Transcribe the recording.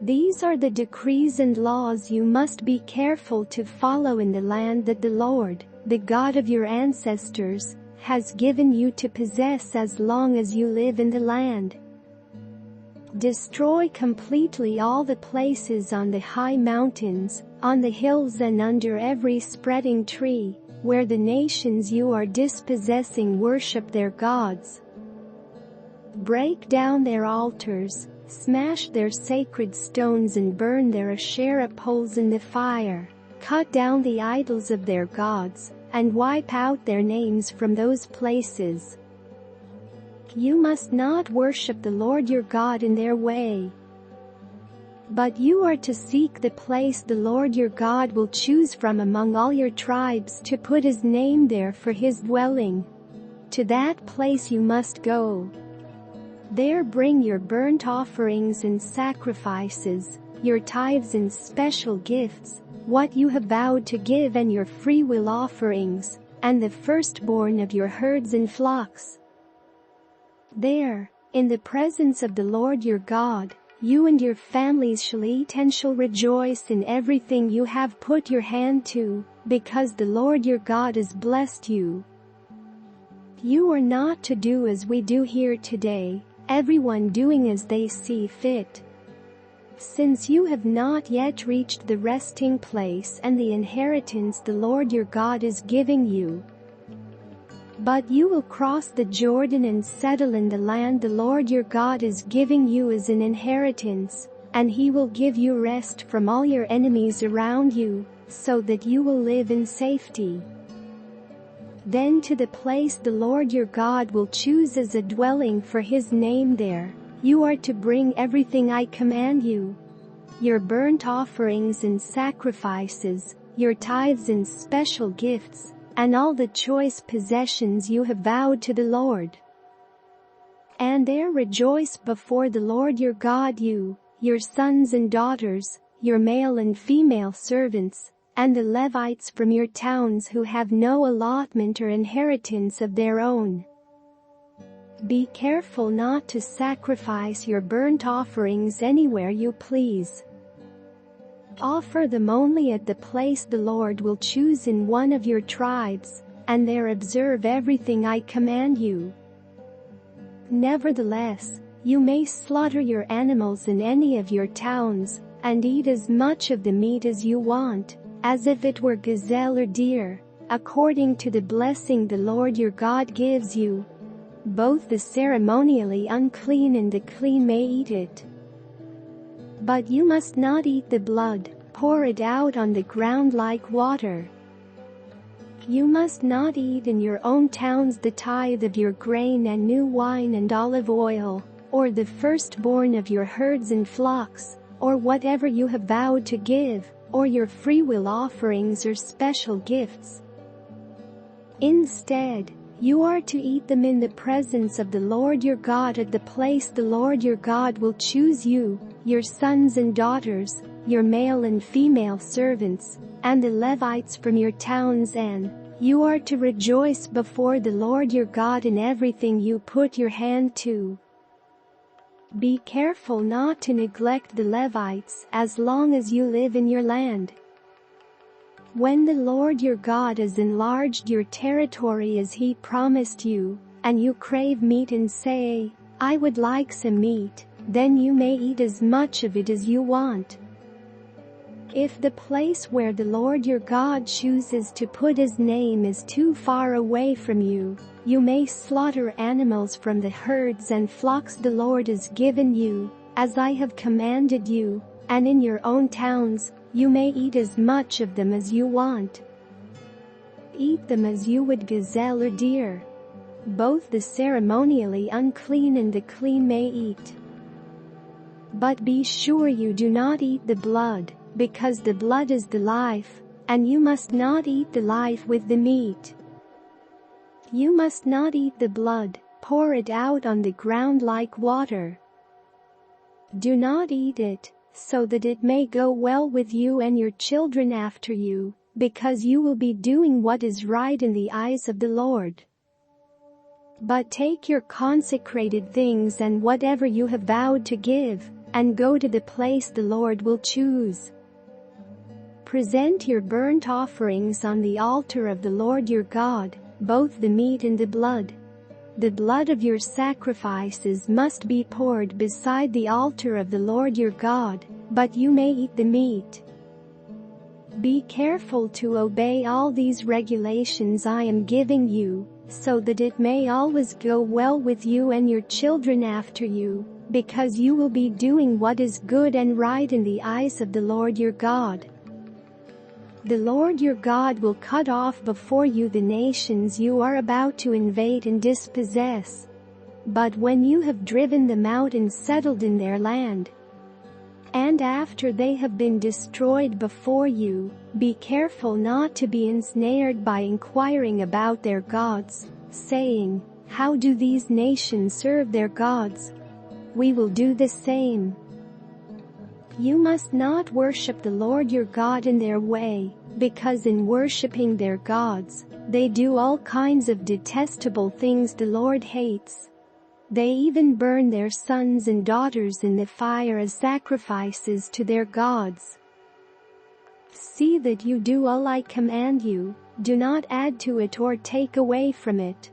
These are the decrees and laws you must be careful to follow in the land that the Lord, the God of your ancestors, has given you to possess as long as you live in the land. Destroy completely all the places on the high mountains, on the hills and under every spreading tree, where the nations you are dispossessing worship their gods. Break down their altars, smash their sacred stones and burn their Asherah poles in the fire. Cut down the idols of their gods, and wipe out their names from those places. You must not worship the Lord your God in their way. But you are to seek the place the Lord your God will choose from among all your tribes to put his name there for his dwelling. To that place you must go. There bring your burnt offerings and sacrifices, your tithes and special gifts, what you have vowed to give and your freewill offerings, and the firstborn of your herds and flocks. There, in the presence of the Lord your God, you and your families shall eat and shall rejoice in everything you have put your hand to, because the Lord your God has blessed you. You are not to do as we do here today, everyone doing as they see fit. Since you have not yet reached the resting place and the inheritance the Lord your God is giving you. But you will cross the Jordan and settle in the land the Lord your God is giving you as an inheritance, and he will give you rest from all your enemies around you, so that you will live in safety. Then to the place the Lord your God will choose as a dwelling for his name there, you are to bring everything I command you. Your burnt offerings and sacrifices, your tithes and special gifts, and all the choice possessions you have vowed to the Lord. And there rejoice before the Lord your God you, your sons and daughters, your male and female servants, and the Levites from your towns who have no allotment or inheritance of their own. Be careful not to sacrifice your burnt offerings anywhere you please. Offer them only at the place the Lord will choose in one of your tribes, and there observe everything I command you. Nevertheless, you may slaughter your animals in any of your towns, and eat as much of the meat as you want, as if it were gazelle or deer, according to the blessing the Lord your God gives you. Both the ceremonially unclean and the clean may eat it. But you must not eat the blood, pour it out on the ground like water. You must not eat in your own towns the tithe of your grain and new wine and olive oil, or the firstborn of your herds and flocks, or whatever you have vowed to give, or your freewill offerings or special gifts. Instead, you are to eat them in the presence of the Lord your God at the place the Lord your God will choose you, your sons and daughters, your male and female servants, and the Levites from your towns, and you are to rejoice before the Lord your God in everything you put your hand to. Be careful not to neglect the Levites as long as you live in your land. When the Lord your God has enlarged your territory as he promised you, and you crave meat and say, I would like some meat, then you may eat as much of it as you want. If the place where the Lord your God chooses to put his name is too far away from you, you may slaughter animals from the herds and flocks the Lord has given you, as I have commanded you, and in your own towns, you may eat as much of them as you want. Eat them as you would gazelle or deer. Both the ceremonially unclean and the clean may eat. But be sure you do not eat the blood, because the blood is the life, and you must not eat the life with the meat. You must not eat the blood, pour it out on the ground like water. Do not eat it, so that it may go well with you and your children after you, because you will be doing what is right in the eyes of the Lord. But take your consecrated things and whatever you have vowed to give, and go to the place the Lord will choose. Present your burnt offerings on the altar of the Lord your God, both the meat and the blood. The blood of your sacrifices must be poured beside the altar of the Lord your God, but you may eat the meat. Be careful to obey all these regulations I am giving you, so that it may always go well with you and your children after you, because you will be doing what is good and right in the eyes of the Lord your God. The Lord your God will cut off before you the nations you are about to invade and dispossess. But when you have driven them out and settled in their land, and after they have been destroyed before you, be careful not to be ensnared by inquiring about their gods, saying, "How do these nations serve their gods? We will do the same." You must not worship the Lord your God in their way, because in worshiping their gods, they do all kinds of detestable things the Lord hates. They even burn their sons and daughters in the fire as sacrifices to their gods. See that you do all I command you, do not add to it or take away from it.